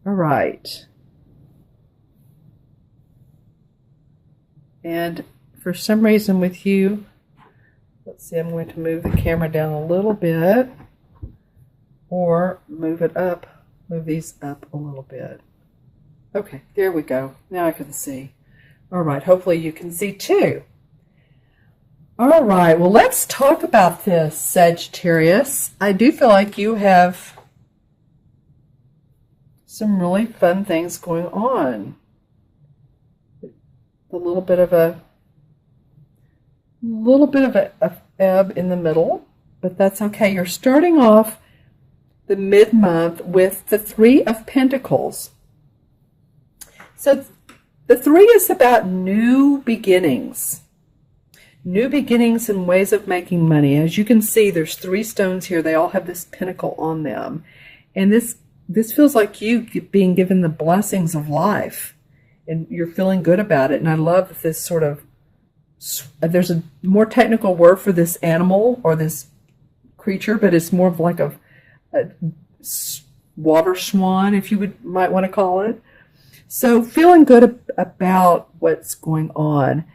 All right. And for some reason with you, let's see, I'm going to move the camera down a little bit or move it up, move these up a little bit. Okay, there we go. Now I can see. All right, hopefully you can see too. All right, well, let's talk about this, Sagittarius. I do feel like you have some really fun things going on. A little bit of a ebb in the middle, but that's okay. You're starting off the mid-month with the Three of Pentacles. So the 3 is about new beginnings. New beginnings and ways of making money. As you can see, there's 3 stones here. They all have this pentacle on them. And this feels like you being given the blessings of life. And you're feeling good about it. And I love that this sort of, there's a more technical word for this animal or this creature, but it's more of like a water swan, if you might want to call it. So feeling good about what's going on.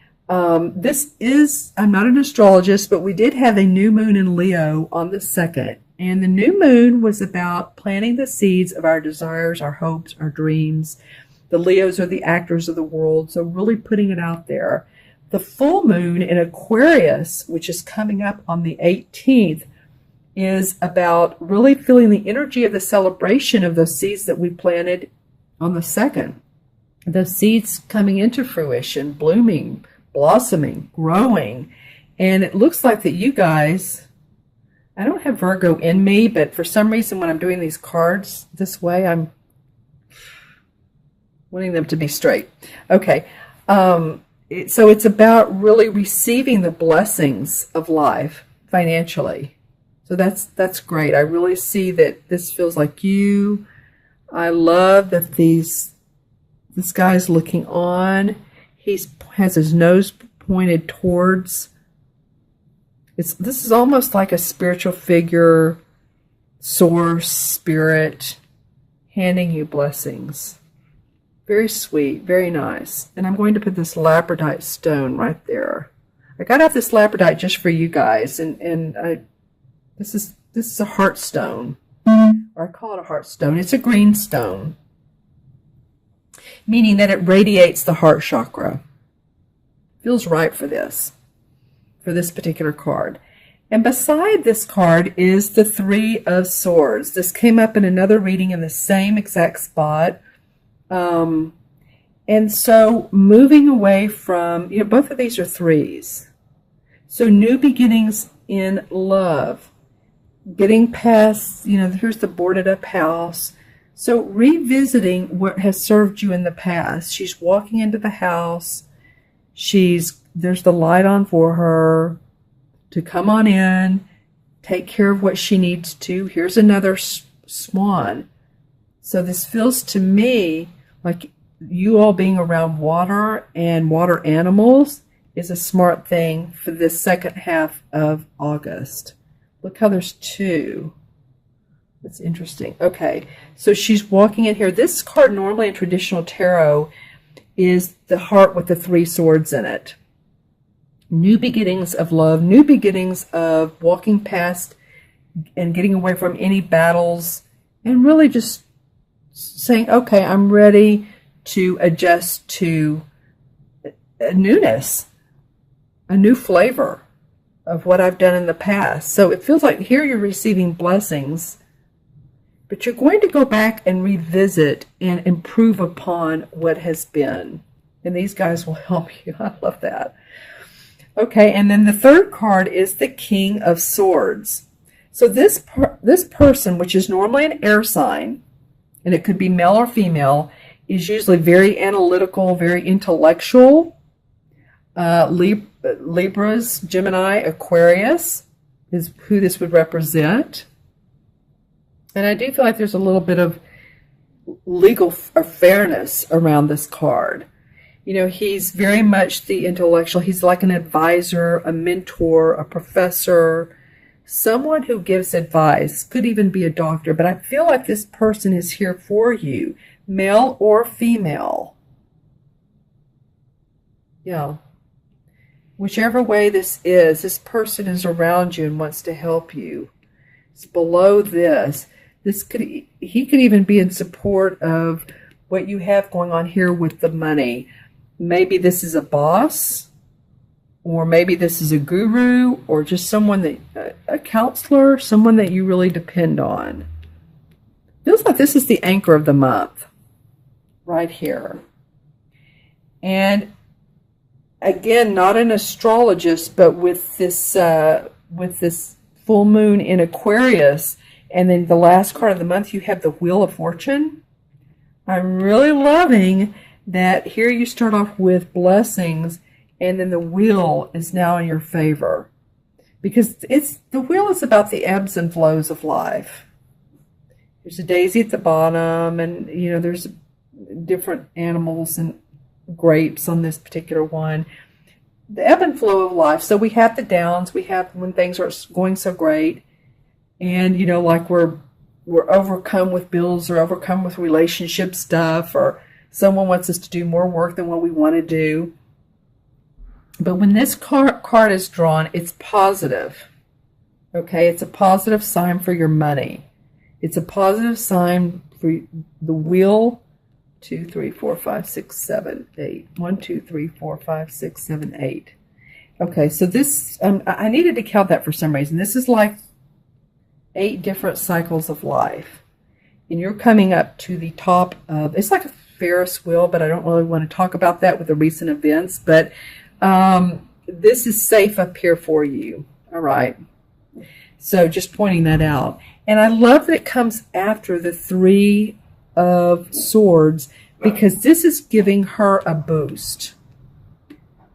This is, I'm not an astrologist, but we did have a new moon in Leo on the 2nd. And the new moon was about planting the seeds of our desires, our hopes, our dreams. The Leos are the actors of the world, so really putting it out there. The full moon in Aquarius, which is coming up on the 18th, is about really feeling the energy of the celebration of those seeds that we planted on the 2nd. Those seeds coming into fruition, blooming, blossoming, growing. And it looks like that you guys, I don't have Virgo in me, but for some reason when I'm doing these cards this way, I'm wanting them to be straight. Okay. So it's about really receiving the blessings of life financially. So that's great. I really see that this feels like you. I love that this guy's looking on. He has his nose pointed towards. This is almost like a spiritual figure, source, spirit, handing you blessings. Very sweet, very nice. And I'm going to put this labradorite stone right there. I got out this labradorite just for you guys, and this is a heart stone, or I call it a heart stone. It's a green stone, meaning that it radiates the heart chakra. Feels right for this particular card. And beside this card is the 3 of Swords. This came up in another reading in the same exact spot. And so moving away from, both of these are 3s. So new beginnings in love. Getting past, here's the boarded up house. So revisiting what has served you in the past. She's walking into the house. There's the light on for her to come on in, take care of what she needs to. Here's another swan. So this feels to me like you all being around water and water animals is a smart thing for this second half of August. Look how there's 2. That's interesting. Okay, so she's walking in here. This card normally in traditional tarot is the heart with the 3 swords in it. New beginnings of love, new beginnings of walking past and getting away from any battles, and really just saying, okay, I'm ready to adjust to a newness, a new flavor of what I've done in the past. So it feels like here you're receiving blessings, but you're going to go back and revisit and improve upon what has been. And these guys will help you. I love that. Okay, and then the third card is the King of Swords. So this person, which is normally an air sign, and it could be male or female, is usually very analytical, very intellectual. Libras, Gemini, Aquarius is who this would represent. And I do feel like there's a little bit of legal fairness around this card. He's very much the intellectual. He's like an advisor, a mentor, a professor, someone who gives advice, could even be a doctor, but I feel like this person is here for you, male or female. Yeah. Whichever way this person is around you and wants to help you. It's below this. He could even be in support of what you have going on here with the money. Maybe this is a boss, or maybe this is a guru, or just someone that, a counselor, someone that you really depend on. Feels like this is the anchor of the month, right here. And again, not an astrologist, but with this full moon in Aquarius, and then the last card of the month, you have the Wheel of Fortune. I'm really loving that here you start off with blessings, and then the wheel is now in your favor. Because the wheel is about the ebbs and flows of life. There's a daisy at the bottom, and there's different animals and grapes on this particular one. The ebb and flow of life. So we have the downs, we have when things are going so great, and like we're overcome with bills, or overcome with relationship stuff, or someone wants us to do more work than what we want to do. But when this card is drawn, it's positive. Okay, it's a positive sign for your money. It's a positive sign for the wheel. 2, 3, 4, 5, 6, 7, 8. 1, 2, 3, 4, 5, 6, 7, 8. Okay, so this, I needed to count that for some reason. This is like 8 different cycles of life. And you're coming up to the top of, it's like a Ferris wheel, but I don't really want to talk about that with the recent events. But this is safe up here for you. All right. So just pointing that out. And I love that it comes after the 3 of Swords, because this is giving her a boost.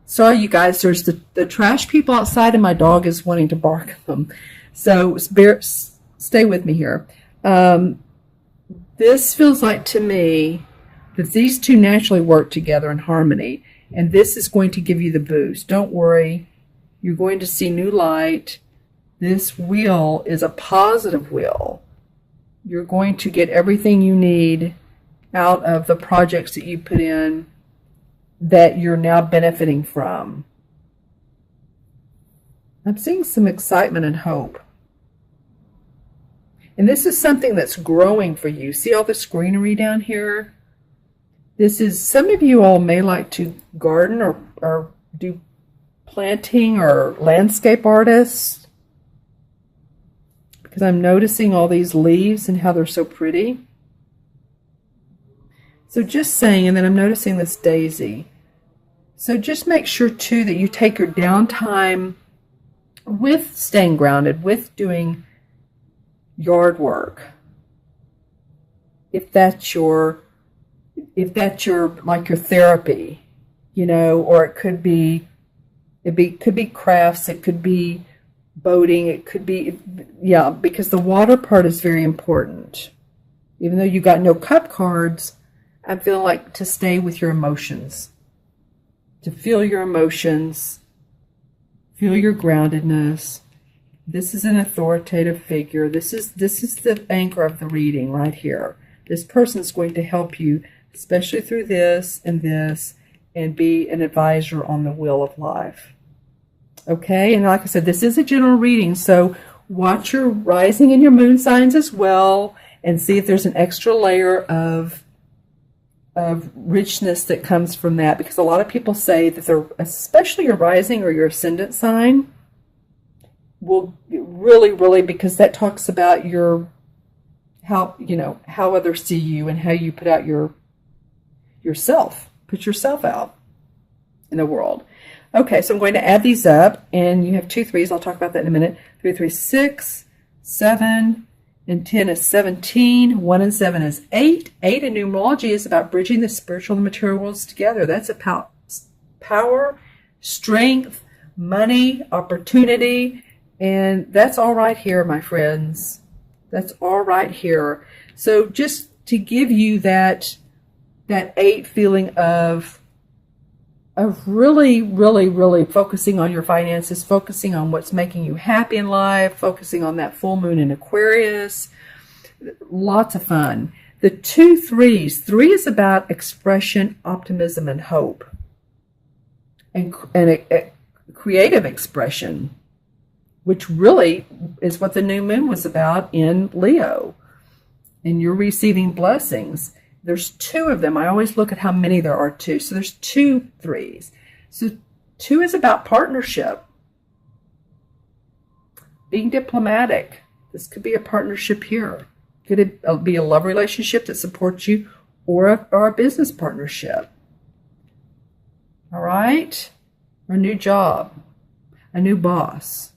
Sorry, you guys, there's the trash people outside, and my dog is wanting to bark at them. So stay with me here. This feels like to me that these two naturally work together in harmony, and this is going to give you the boost. Don't worry. You're going to see new light. This wheel is a positive wheel. You're going to get everything you need out of the projects that you put in that you're now benefiting from. I'm seeing some excitement and hope. And this is something that's growing for you. See all this greenery down here? This is, some of you all may like to garden or do planting or landscape artists. Because I'm noticing all these leaves and how they're so pretty. So just saying, and then I'm noticing this daisy. So just make sure too that you take your downtime with staying grounded, with doing yard work. If that's your like your therapy, or it could be crafts, it could be boating, it could be, yeah, because the water part is very important. Even though you got no cup cards, I feel like to stay with your emotions, to feel your emotions, feel your groundedness. This is an authoritative figure. This is the anchor of the reading right here. This person is going to help you, especially through this, and be an advisor on the wheel of life. Okay, and like I said, this is a general reading, so watch your rising and your moon signs as well, and see if there's an extra layer of richness that comes from that, because a lot of people say that they're, especially your rising or your ascendant sign, will really, because that talks about how others see you and how you put out yourself, put yourself out in the world. Okay, so I'm going to add these up, and you have 2 3s. I'll talk about that in a minute. 3, 3, 6, 7, and 10 is 17. 1 and 7 is 8. 8 in numerology is about bridging the spiritual and material worlds together. That's about power, strength, money, opportunity, and that's all right here, my friends. That's all right here. So just to give you that 8 feeling of of really, really, really focusing on your finances, focusing on what's making you happy in life, focusing on that full moon in Aquarius. Lots of fun. The 2 3s. 3 is about expression, optimism, and hope. And a creative expression, which really is what the new moon was about in Leo. And you're receiving blessings. There's 2 of them. I always look at how many there are 2. So there's 2 3s. So 2 is about partnership. Being diplomatic. This could be a partnership here. Could it be a love relationship that supports you, or a business partnership? All right? Or a new job, a new boss.